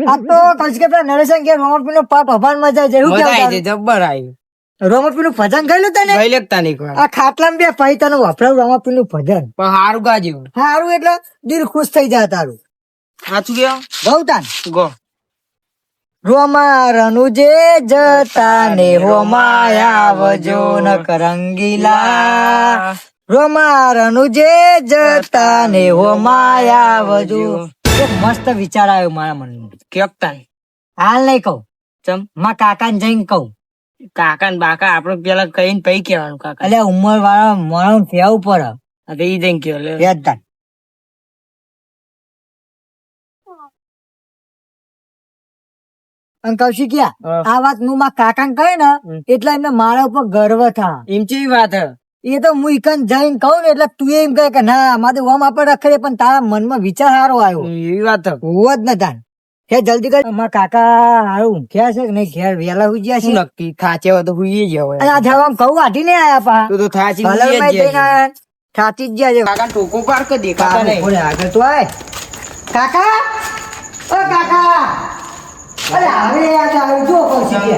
આ તો કઈ કે પેલા નરેશન કે રોમટપી નો પાપ અભાન માં જાય એવું મજા આવી કેવું જાય, જબ્બર આવ્યું. રોમટપી નું ભજન ગયેલું તને ગઈ લેખતા નહીં કોઈ. આ ખાટલામાં બે ભાઈ તને વપરાયું રોમટપી નું ભજન પણ હારું ગાજ્યું. સારું એટલે દિલ ખુશ થઈ જાય તારું સાચું કેવું? ગૌતાન ગો. રોમા રનુજે જતા ને હોમાયા આવજો નક રંગીલા રોમા રનુજે જતા ને હોમાયા આવજો. એક મસ્ત વિચાર આવ્યો મારા મનમાં. કેકતા નહીં. હાલ નહીં કહું, ચમ માં કાકા ને જઈને કહું. કાકા ને બાકા આપડે પેલા કહીને પૈ કેવાનું કાકા. એટલે ઉંમર વાળા માણસ કેવું પડે આ તો ઈ જઈને કયો લે. યાદ અંકલ શીખ્યા હા. આ વાત હું માં કાકા ને કહે ને એટલે એમને મારા ઉપર ગર્વ થા. એમ ચેવી વાત હે? એ તો હું ઈકન જઈને કહું ને એટલે તું એમ કહે કે ના મારે ઓમ આપણે રખડે પણ તારા મનમાં વિચાર સારો આવ્યો એવી વાત હે. હોવો જ નતા કે જલ્દી કર મારા કાકા હારું ઊંઘ્યા છે કે નહીં ઘેર વેલા હુઈ ગયા શું છે નક્કી થાચે હોય તો હુઈ જ અને હોય. આ જવાબ કહું આઢી ને આયા પા તું તો થાચી હુઈ કલરમાં જ જાય છે. જઈને થાચી જ ગયા છે કાકા ટોકો પાર કે દેખાતા નહીં. બોલે આગળ તો આય કાકા ઓ કાકા અરે હવે યાદ આવ્યું જો પછી કે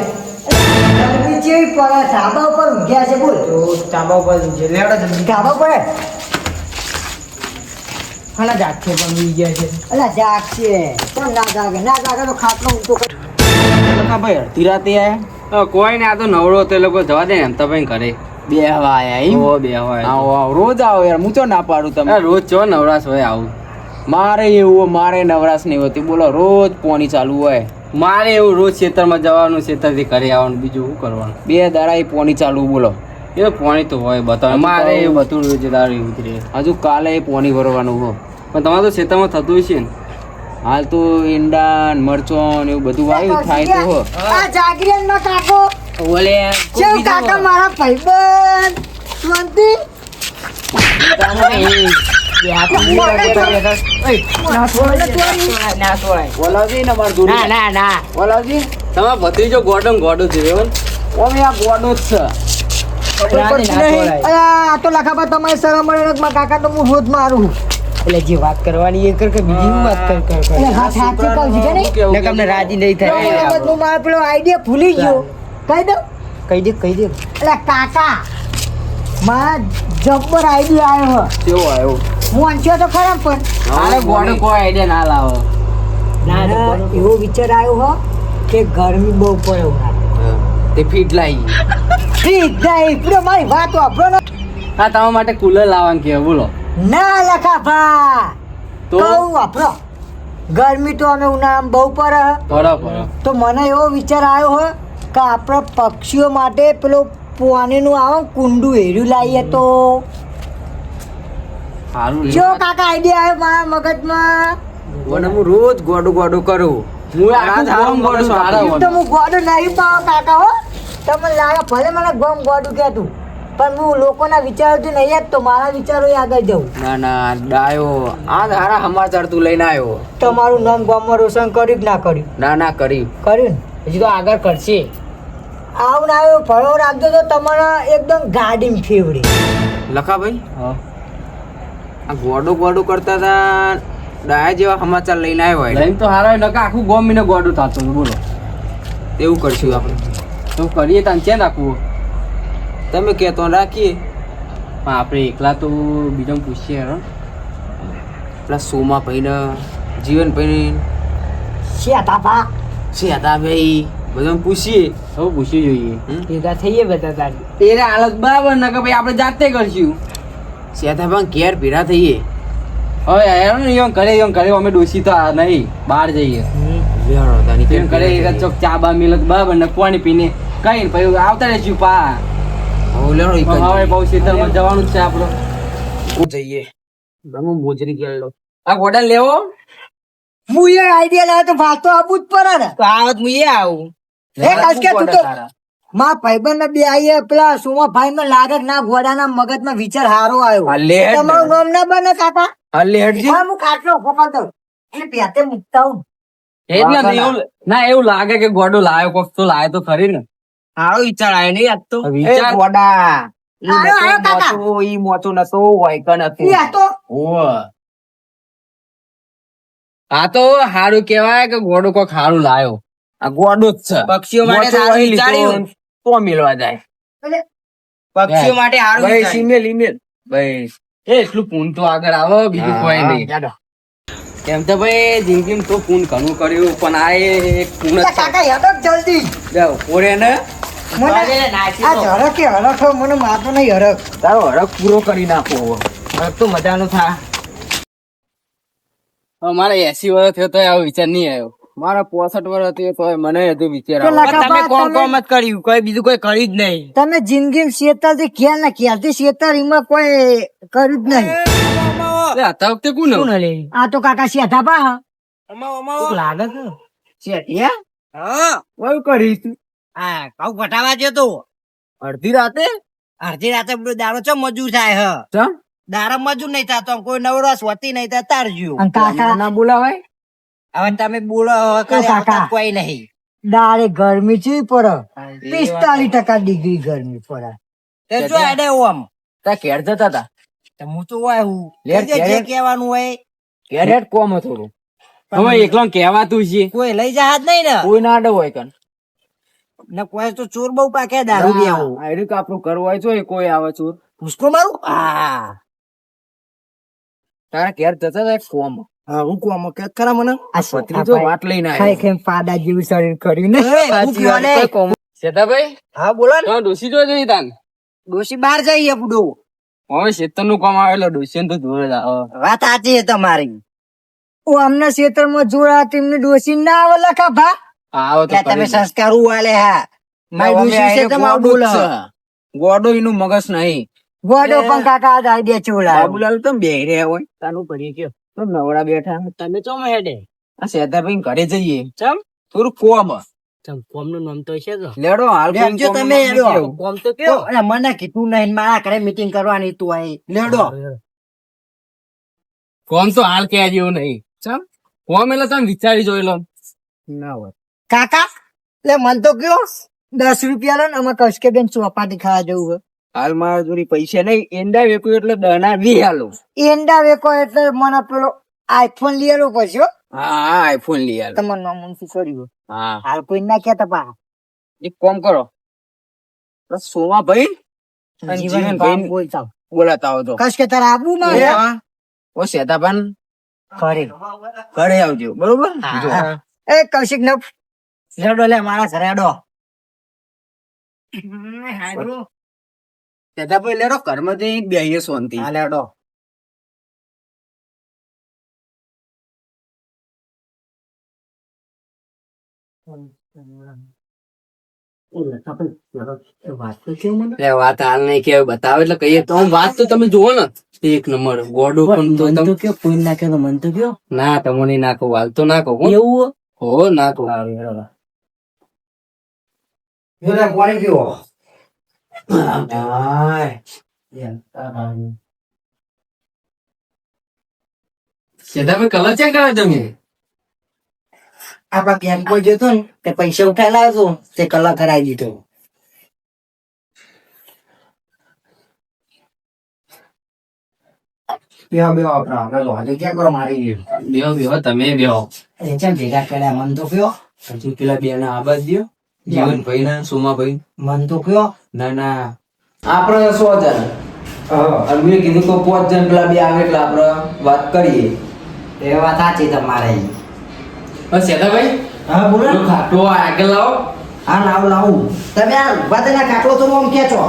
ગરમી ચેવી પડે ધાબા ઉપર ઊંઘ્યા છે બોલ તો ચાબા ઉપર છે લેવડો જલ્દી. ધાબા પર ખાના જાગશે પણ હુઈ ગયા છે. અલા જાગ છે કેમ ના જાગે તો ખાટલો ઊંચો કર કાકા ભાઈ અડધી રાતે આયા. કોઈ ને આ તો નવરો તે લોકો જવા દે ને એમ તો ભાઈ ઘરે બે હવા આયા એમ? ઓ બે હોય આવો આવો રોજ આવો યાર, હું તો ના પાડું તમે. રોજ ચો નવરાશ હોય આવું મારે એવું હોય, મારે નવરાશ નહીં હોતી બોલો, રોજ પોણી ચાલુ હોય. મારે એવું રોજ ખેતરમાં જવાનું ખેતરથી ઘરે આવવાનું બીજું શું કરવાનું બે દાડા એ પોણી ચાલુ બોલો. એ તો પાણી તો હોય બતાવે મારે એવું બધું રોજ દારૂ એવું જ રહે હજુ કાલે પોણી ભરવાનું હો. પણ તમારે તો ખેતરમાં થતું હશે ને હાલ તો ઈંડા ને મરચો ને એવું બધું વાવ્યું થાય તો હો. આ જાગીરેન માં કાકો ઓલે કેમ કાકા મારા ભાઈબંધ શાંતિ બોલાવજી ને મારું દૂર. બોલાવજી. તમારા ભત્રીજો ગોડમ ગોડું છે એવું ઓમે આ ગોડો જ છે. ખબર પડતી નહીં. અલા, આ તો લખાબા તમારી શરમ મળે ને મારા કાકા તો હું રોજ મારું એટલે જે વાત કરવાની એ કર કે બીજી હું વાત કર એટલે હાથ હાથથી કહું છું કે નહીં? ને તમને રાજી નહીં તો એ થાય. બાબત હું મારો પેલો આઈડિયા ભૂલી ગયો કહી દઉં કહી દે. એટલે કાકા મારા જબ્બર આઈડિયા આવ્યો હે. કેવો આવ્યો? હું વાંચ્યો તો ખરા પણ આને ગોડો કોઈ આઈડિયા ના લાવો. મને એવો વિચાર આવ્યો હો કે ગરમી બહુ પડે ઉનાળે. તે ફીટ લાવી. ઠીક નહીં પેલો મારી વાત વાપરો ને આ તમારા માટે કુલર લાવવાનું કે બોલો ના લખા ભા તો? કહું વાપરો ગરમી તો અમે ઉનાળામાં બહુ પડે હે. બરાબર તો મને એવો વિચાર આવ્યો હે કે આપણે પક્ષીઓ માટે પેલો પાણીનું આવે ને કુંડું હેર્યું લાવીએ તો સારું જો કાકા આઈડિયા આવ્યો મારા મગજમાં. મને હું રોજ ગોડો કરું. હું આ ધારો ગોડું સારા એમ તો હું ગોડું નહીં પાવ કાકા હો તમને લાગે ભલે મને ગમ ગોડું કહેતું પણ હું લોકોના વિચારોથી નહીં જ તો મારા વિચારો આગળ જવું. ના ડાયો આ ધારા સમાચાર તું લઈને આવ્યો. તમારું નામ ગામમાં રોશન કર્યું કે ના કર્યું? ના કર્યું. કર્યું ને હજી તો આગળ કરશે. આવું ને આવ્યો ફળો રાખજો તો તમારા એકદમ ગાડી ફેવડી. લખા ભાઈ આ ગોડો કરતા હતા ડાયા જેવા સમાચાર લઈને આવ્યો હોય. લઈને તો હારા નકા આખું ગોમ મિને ગોડું થતું હતું બોલો એવું કરશું આપણે. તો કરીએ તાન ચેન રાખવું તમે કહેતો રાખીએ. પણ આપણે એકલા તો બીજો પૂછીએ યાર પેલા સોમા ભાઈને જીવન ભાઈને શેતાપા સેતા ભાઈ બધાને પૂછીએ. હવે પૂછી જોઈએ ભેગા થઈએ બધા તારી. એને હાલત બરાબર નકા ભાઈ આપણે જાતે કરશું સેતા ભાઈ ઘેર ભેરા થઈએ. હવે યાર ને એમ કરે અમે ડોસી તો આ નહીં બહાર જઈએ એમ કરે એક ચોક ચા બા મિલત બરાબર ને પાણી પીને કઈ પછી આવતા રહેશું પા હવે બહુ શીતળમાં જવાનું જ છે આપણો જઈએ. મોજરી ગયેલો આ ગોડા લેવો હું એ આઈડિયા લાવ્યો તો ભાગ તો આપવું જ પડે ને. તો આવત હું એ આવું. હે કાસકે તું તો મારા ભાઈબંધ ને બે આઈએ પેલા સોમા ભાઈ ને લાગે કે ના ઘોડાના મગજમાં વિચાર હારો આવ્યો. હા, લે હેડ. તમારું નામ ના બને કાકા? હાલે હેડજી. હા હું કાટલો ફોકાલ દઉં એ પેતે મૂકતા હું. એ જ ને એવું ના એવું લાગે કે ગોડો લાયો કોક તો લાયો તો ખરી ને સારો વિચાર આવ્યો નહીં આજ તો. વિચાર- એ ગોડા. આયો કાકા. ઈ મોટું નતો હોય કે નથી. ઈ આ તો ઓવે. આ તો સારું કેવાય કે ગોડો કોક સારું લાયો. આ ગોડો જ છે. પક્ષીઓ માટે ગોચો સારું અહીં લીધો વિચાર્યું. ને તો મેળવા જાય. પક્ષીઓ માટે સારું ભાઈ વિચાર્યું. ઈમેલ ઈમેલ ભાઈ એ એટલું પૂન તો આગળ આવે બીજું કોઈ નહીં. ચાલો. એમ તો ભાઈ જિંદગીમાં તો પૂન ઘણું કર્યું પણ આ એક પૂન જ એટલે કાકા હેડો જલ્દી જાઓ પોરે ને મને વાગે ને નાસી આ તો. હરખ એ હરખ મને મારતો નહીં હરખ તારો હરખ પૂરો કરી નાખો હવે. હવે તો મજાનું થાય. મારે 80 વર્ષ થયો તો આવો વિચાર નહીં આવ્યો. મારા 65 વર્ષ થયો તો મને હજુ વિચાર પેલા આવ્યો. તમે કાકા, કોમ જ કર્યું, કોઈ બીજું કોઈ કર્યું જ નહીં. તમે જિંદગી શેતર થી ખ્યાલ ના ખ્યાલથી શેતર એમાં કોઈ કર્યું જ નહીં એટલે આ વખતે કોણ શું લે? આ તો કાકા શેઠા પા શું લાગે છે? શેઠિયા હા, કયું કરી તું? હા, ઘઉં કટાવા ગયો તો. અડધી રાતે અડધી રાતે બધો દારો ચમ મજૂર થાય હ. ચમ દારો મજૂર નહીં થતો, કોઈ નવરો સ્વતી નહીં થતા તારજો. અને કાકા ના બોલાવાય. હવે તમે બોલો હવે કરે કાકા. આવતા કોઈ નહીં. દાડે ગરમી છે પર 45% ડિગ્રી ગરમી પડે તે જો આડે હું આમ. તા ઘેર જતા તા તો હું તો હોય હું. લેટ જે ઘેરે. કહેવાનું હોય ઘેર હેડ કોમ થોડું હવે એકલો કહેવાતું છે કોઈ લઈ જહાજ નહીં ને. કોઈ ના અડો હોય કન ને કોઈ તો ચોર બહુ પાકે દારૂ બી આવું. આયરું કે આપણું કરવું હોય તો કોઈ આવે ચોર. ભૂસકો મારું? હા. તારા ઘેર જતા તા એક કોમ હા, હું કહું આમાં કે ખરા મને. આ પતરી તો વાત લઈને આવ્યો. ખરેખર પાડા જેવું શરીર કર્યું ને એ, હું કહેવા લે. શેતાભાઈ હા, બોલો ને. તો ડોસી જો જઈ તાન ડોશી બહાર જઈએ બુડો. હવે શેતર નું કામ આવેલો ડોસી તો દૂર જ આવે. વાત સાચી છે તમારી. હું અમને ખેતરમાં જોડા તેમને ડોસી ના આવે લખા ભા આવો તો કે તમે કરી દે. સંસ્કારું વાલે હા. મારી હવે ડોશી છે આ તમે આવું ગોડો બોલો. જ છે. ગોડો એનું મગજ નહીં. ગોડો પણ કાકા આજ આઈડિયા ચોલા બાબુલાલ તમે બેહી રહ્યા હોય તાનું પડી ગયો તો નવરા બેઠા તમે ચોમ હેડે. આ શેતાભાઈ ઘરે જઈએ ચમ? થોડું કોમ કોમ નું નામ તો છે. લેડો હાલ કોમ જો કોમ તમે નું હેડો. કેવું? કોમ તો કયો? અરે મને કીધું નહીં, મારા ઘરે મીટિંગ કરવાની તું આઈ. લેડો. કોમ તો હાલ કે જેવું નહીં ચમ કોમ એટલે તમે વિચારી જોઈ લો ના હોય. કાકા એટલે મન તો કયો 10 રૂપિયા લો ને અમે કસકે બેન ચોપાટી ખાવા જવું છે. હાલ મારા જોડી પૈસા નહીં એંડા વેકું એટલે દના વી હાલો. એંડા વેકો એટલે મને પેલો આઈફોન લીએલો પછી હો. હા આઈફોન લઈ હાલો. તમને નામ શું કર્યું હા હાલ કોઈ ના કહેતા પા એક કામ કરો તો સોમા ભાઈ અને જીવન ભાઈ બોલતા બોલાતા આવો તો કસકે તારા આબુ માં ઓ શેતાભાન ખરી ઘરે આવજો બરોબર જો. એ કૌશિક ન લેડો લે મારા ઘરે હેડો. શેતાભાઈ લેડો ઘરમાં જઈ બેહીએ શાંતિ. હા, લેડો. વાત તો કેવું મને. એટલે વાત હાલ નહીં કે બતાવે એટલે કહીએ તો આમ વાત તો તમે જુઓ ને એક નંબર ગોડો પણ તો મન તમે તો કયો કોઈ નાખે તો મન તો કયો ના તમને નાખો હાલ તો નાખો હો. એવું હો નાખો પાણી પીવો. શેતાભાઈ કલર ચેક કરે તમે આપડા કેમ્પ પર જતો ને તે પૈસા ઉઠાઈ લાવતો તે કલાક કરાવી દીધો. બેહો બેહો આપડા આપણે લોજે ક્યાં કરો મારી બેહો બેહો તમે બેહો એ ચમ ભેગા કર્યા મન તો કયો હજુ પેલા બે ના આબાદ દ્યો જીવનભાઈ ના સોમાભાઈ મન તો કયો. ના ના આપડે 100 જણ અને મેં કીધું તો 5 જણ પેલા બે આવે એટલે આપડે વાત કરીએ. એ વાત સાચી તમારે. બસ શેતાભાઈ હા બોલો ને. ખાટો આગળ લાવો. હા લાવું લાવું. તમે આ ઉભા થઈને કાટલો તો આમ ખેંચો.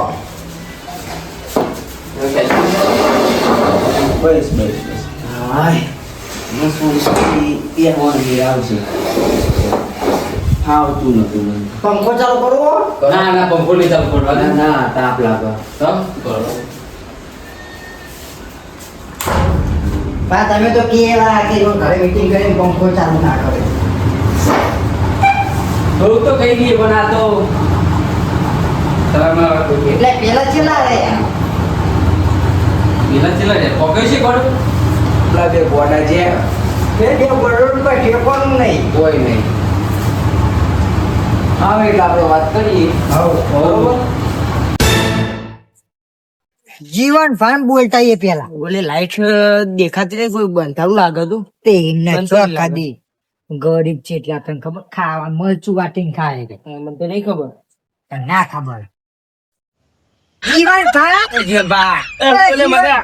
બસ બસ બસ હાય હું સોરી એ હોવાની આવશે. આવતું નતું મને. પંખો ચાલુ કરવો. ના ના પંખો નહીં ચાલુ કરવા દે. ના તાપ લાગે. તો કરો બા તમે તો કેવા કે જો ઘરે મીટિંગ કરીને પંખો ચાલુ ના કરે. થોડું તો કઈ દઈએ પણ આ તો તમે એટલે પેલા ચેલા રે પેલા ચેલા રે પકડે છે કોણ પેલા બે ગોડા છે બે બે ગોડો પર ઠેકવાનું નહીં. કોઈ નહીં આવે એટલે આપણે વાત કરીએ હવ બરોબર જીવન ભાન બોલતા એ પેલા ઓલે લાઈટ દેખાતી નહીં, કોઈ બંધારું લાગે તું. તે એમને બંધ ચોક કરી લાગે. ખાધી ગરીબ છે એટલે આપણને ખબર ખાવા મરચું વાટીને ખાય છે. મને તો નહીં ખબર. તને ના ખબર જીવન ભા ઓલે મજા.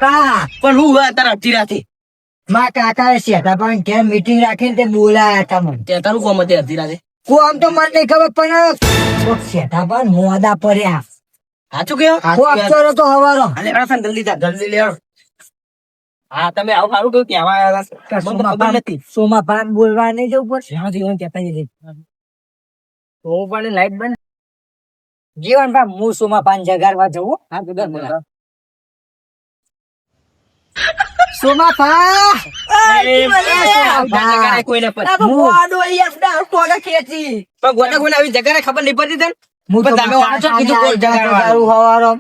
પણ હું તારા અડધી રાતે મા કાકા શેઠા પણ ઘેર મીટિંગ રાખીને તે બોલાયા હતા મને ત્યાં તારું કોમ હતી અડધી રાતે. કોમ તો મને નહીં ખબર પણ કોક શેઠા પણ મોડા પડ્યા સાચું કેવું? કોક ચોરો તો હવારો અલે અડસન જલ્દી જા, જલ્દી લે આવો. હા તમે આવું સારું કહ્યું કહેવા આવ્યા હતા. મને તો ખબર નથી. સોમા પાન બોલવા નહીં જવું પડશે જ્યાં જીવન કહેતા જઈએ. તો હું પણ લાઈટ બંધ. જીવન ભા હું સોમા પાન જગાડવા જવું હા તો દર બોલા. સોમા પા કોઈને પણ કોઈને આવી જગ્યાને ખબર નહીં પડતી તને? હું પણ તમે વાંચો કીધું કોઈ જગાડવાનું. હવારો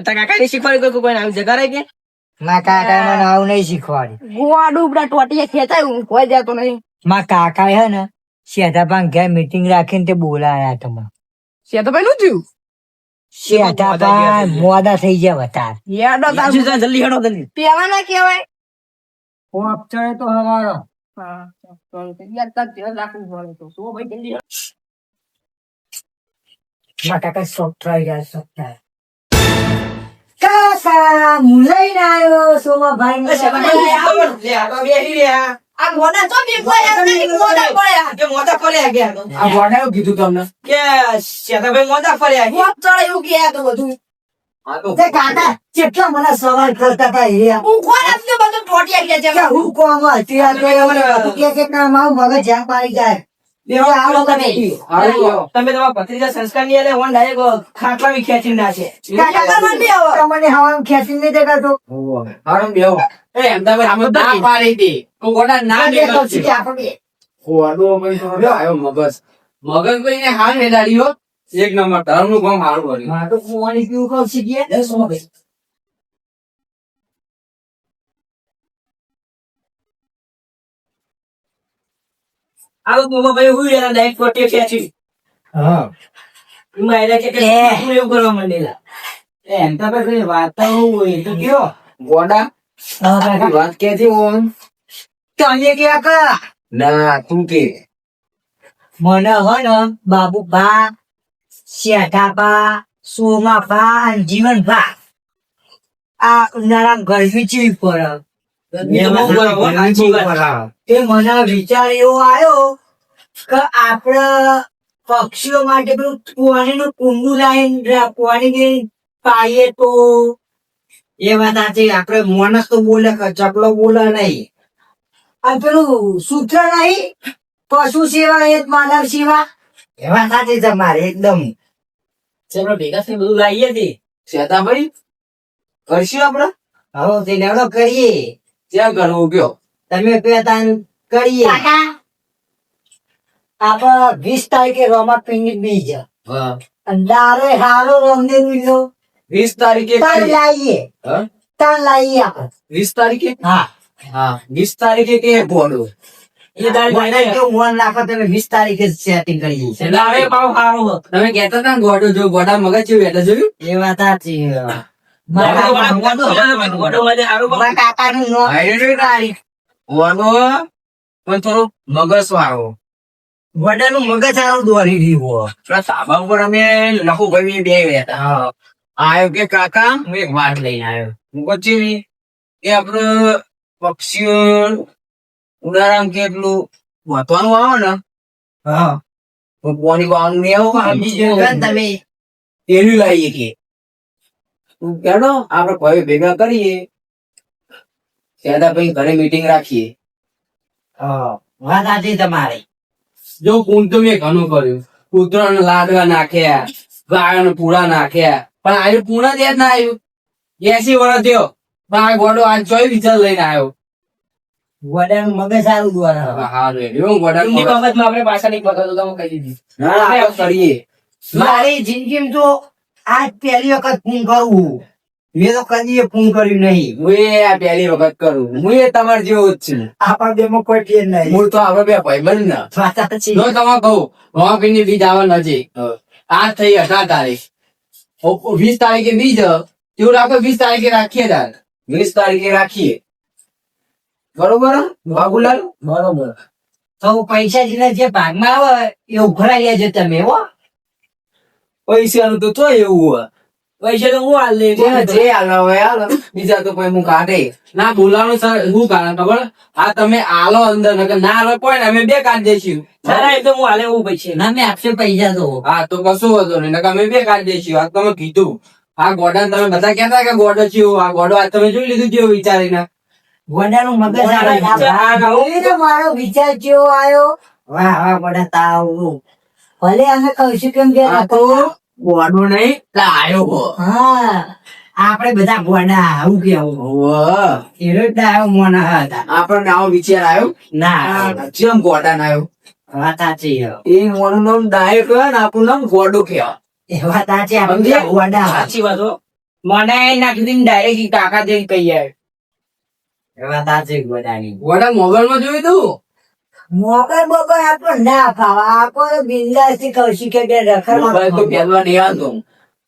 તારા કાકાને શીખવાડી કોઈ કોઈને આવી જગ્યા કે મા કાકા મને આવું નહીં શીખવાડી મા કાકા હે ને શેઠા પાન ઘેર મીટિંગ રાખીને તે બોલાયા તમે શેઠા પાન મોડા થઈ ગયા વધારે જલ્દી હેડો જલ્દી. પોપચડે તો હવારો મા કાકા શોખ થઈ ગયા શોખ થાય કાકા હું લઈને આવ્યો સોમા ભાઈ આ ગોડા એવું કીધું તમને કે શેતાભાઈ મોટા ફર્યા તે કાકા કેટલા મને સવાલ કરતા હતા એ હું કોમ હતી કે નામ આવું મગજ જ્યાં પાડી જાય આવો તમે તમે તમારા ભત્રીજા સંસ્કાર ની એટલે ડાયરેક્ટ ખાટલા ખેંચી નાખે. તમને હવામાં ખેંચી નહીં દેખાતો હારમ બેહો. એ અમદાવાદ આમ ના પાડી હતી. તો ગોડા ના દેખાવ છે. ખોડો મને તો આવ્યો મગજ. મગજ કોઈને હાલ હેડાડ્યો. એક નંબર ધર્મ નું કામ સારું કર્યું. મારે તો કુવાની પીવું કહું શીખીએ આવું મોમાં ભાઈ હું એના ડાયરેક્ટ કોટી ખેંચી. હા મારે કે હું એવું કરવા માંડેલા. એમ તો કઈ વાર્તા હોય તો કયો ગોડા વાત કેથી ઓમ તમે ક્યાં કા ના તું કે મને હોય ને બાબુ ભા શેઠા ભા સોમા ભા અને જીવન ભા આ ઉનાળામાં ગરમી ચેવી પડે તે મને વિચાર એવો આવ્યો કે આપડે પક્ષીઓ માટે પેલું પાણી નું કુંડું લાવીને પાણી પાઈએ તો એ વાત સાચી. આપડે માણસ તો બોલે ચકલો બોલે નહીં. અને પેલું સૂત્ર નહીં પશુ સેવા એ જ માનવ સેવા એ વાત સાચી તમારે એકદમ. આપણે ભેગા થઈ બધું લાવીએ છીએ શેતાભાઈ. કરશું આપડે હવે તે લેવડો કરીએ ક્યાં કરવું કયો? તમે પેતાન કરીએ આપડે 20 તારીખે રોમાપિંડી બીજ અને દારો હારો રમને મિલો 20 તારીખે તાર કરીએ. લાવીએ હા? તાર લાવીએ આપણે 20 તારીખે હા હા 20 તારીખે કે ભોડું એ મને કેવું મન રાખો તમે 20 તારીખે સેટિંગ કરી તમે કેતા હતા ને ગોડો જો ગોડા મગજ જેવું એટલે જોયું એ વાત સાચી મારા કાકાનું નો ગોડો પણ થોડું મગજ વાળો. વડાનું મગજ સારું દોરી રહ્યું પેલા સાબા ઉપર અમે લખું ભાઈ બે ગયા આવ્યો કે કાકા હું એક વાત લઈને આવ્યો. હું પછી એ આપડે પક્ષીઓ ઉદાહરણ કે એટલું વાંચવાનું આવે ને હા પાણી વાળવાનું નહીં આવું તમે એનું લાવીએ કે તું કેડો આપડે ભાઈ ભેગા કરીએ ભાઈ ઘરે મીટિંગ રાખીએ. વાત સાચી તમારી જો કુંડ તો મેં ઘણું કર્યું. કૂતરાને લાડવા નાખ્યા, ગાયોને પૂળા નાખ્યા, પણ આવ્યું પૂણા જ ના આવ્યું. 80 વર્ષ થયો પણ આ ગોડો આજ 24 વિચાર લઈને આવ્યો. વડાનું મગજ સારું દોરા હારું એવું ગોડાનું મગજ. આપણે પાછા નહીં પકડતો તમે કહી દીધી. ના, આપણે કરીએ. મારી જિંદગીમાં તો આજ પહેલી વખત ફોન કરવું મેં તો કદી ફોન કર્યું નહીં હું એ આ પહેલી વખત કરું. હું એ તમારે જેવો જ છું. આપણા બેમાં કોઈ ફેર નહીં હું તો આપડે બે ભાઈબંધ ને. વાત સાચી જો તમે કહું રોમાપીરની બીજ આવે નજીક. આ થઈ 18 તારીખ 20 તારીખે બીજ એવું રાખો 20 તારીખે રાખીએ તાર 20 તારીખે રાખીએ. બરોબર બાબુલાલ? બરોબર. તો પૈસા જે ભાગમાં આવે એ ઉઘરાઈ લેજો તમે હો. પૈસાનું તો તોય એવું હોય. પૈસા તો હું હાલ લે જે હાલો હોય હાલો. બીજા તો કોઈ હું કાઢે. ના બોલાવાનું સર શું કારણ ખબર આ તમે આલો અંદર નકર ના આલો કોઈ ને અમે બે કાઢી દઈશું એ તો હું હાલે એવું પૈસા ના મેં આપશે પૈસા તો. હા તો કશું વાંધો નહીં નકર અમે બે કાઢી દઈશું આ તમે કીધું આ ગોડા તમે બધા કહેતા કે ગોડો છે આ ગોડો આ તમે જોઈ લીધું કેવું વિચારીને ગોડાનું મગજ મારો વિચાર કેવો આવ્યો. વાહ વાહ ગોડા તાવ ભલે અમે કહીશું કેમ કે આ તો ગોડો નહીં લાયો હો. હા આપણે બધા ગોડા આવું કેવું વાહ. એનો જ આવ્યો મોના હતા. આપણને આવો વિચાર આવ્યો ના જેમ ગોડા ના આવ્યો. વાત સાચી છે. એ મોનું નામ ડાયક હોય ને આપણું નામ ગોડો કહેવાય. એ વાત સાચી આપણે ગોડા સાચી વાત હો. મને નાખી દઈને ડાયરેક્ટ કાકા જઈને કહી આવ્યો. એ વાત સાચી ગોડાની. ગોડા મોબાઈલ માં જોયું તું મોકર બોકર આપણો ના ફાવા આખો બિંદાસ થી કૌશિક કે મોબાઈલ તો પહેરવા નહીં આવતો.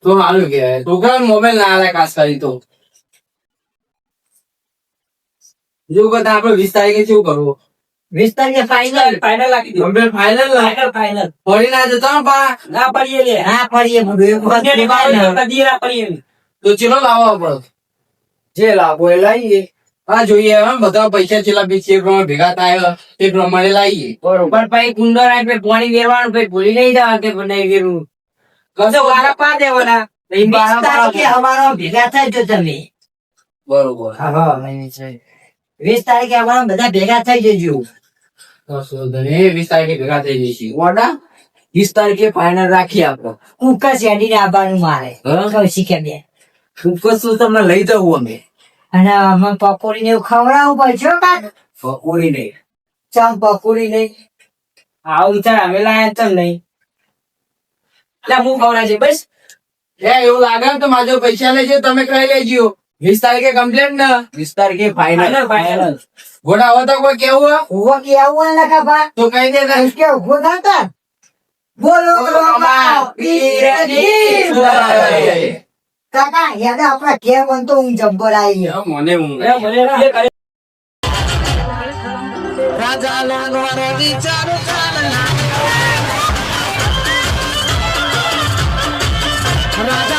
તો સારું કહેવાય છોકરા મોબાઈલ ના આલે ખાસ કરી તો જો બધા આપડે 20 તારીખે શું કરવું 20 તારીખે ફાઇનલ રાખી દો. કમ્પ્લીટ ફાઇનલ ફાઇનલ ફરી ના જતો ને પા ના પડીએ લે ના પડીએ બધું તો ચલો લાવો આપડે જે લાભો એ લાવીએ. હા જોઈએ હવે બધા પૈસા છેલ્લા બી છે પ્રમાણે ભેગા થાય તે પ્રમાણે લાવીએ પણ પછી કુંડો રાખે પાણી વેરવાનું પછી ભૂલી નહીં જવા કે બનાવી વેરવું કશો વારા પા દેવાના 20 તારીખે અમારો ભેગા થાય જો તમે. બરોબર. 20 તારીખે અમારા બધા ભેગા થઈ જજો. 20 તારીખે ભેગા થઈ જઈશું ગોડા 20 તારીખે ફાઇનલ રાખીએ આપણે. કુકર શેડીને આવવાનું મારે હા? કૌશિક કે બે ફૂકસ તો તમને લઈ જવું અમે. અને અમે પકોડી ને એવું ખવડાવવું પડશે હો કાક. પકોડી નહીં. ચમ પકોડી નહીં આવું વિચાર અમે લાયા ચમ નહીં એટલે હું ખવડાવ છે બસ. એવું લાગે ને તો મારા પૈસા લેજો તમે કઈ લેજો 20 તારીખે કમ્પ્લેટ ને 20 તારીખે ફાઇનલ. ફાઇનલ ઘોડા હવે તો કોઈ કેવું હોય ઉભો કે આવું ના કાપા તો કઈ દે ને કે ઉભો થતા બોલો કાકા યાદ આપણા ઘેર બનતો હું જબ્બર આવી ગયો. મને ઊંઘ રાજા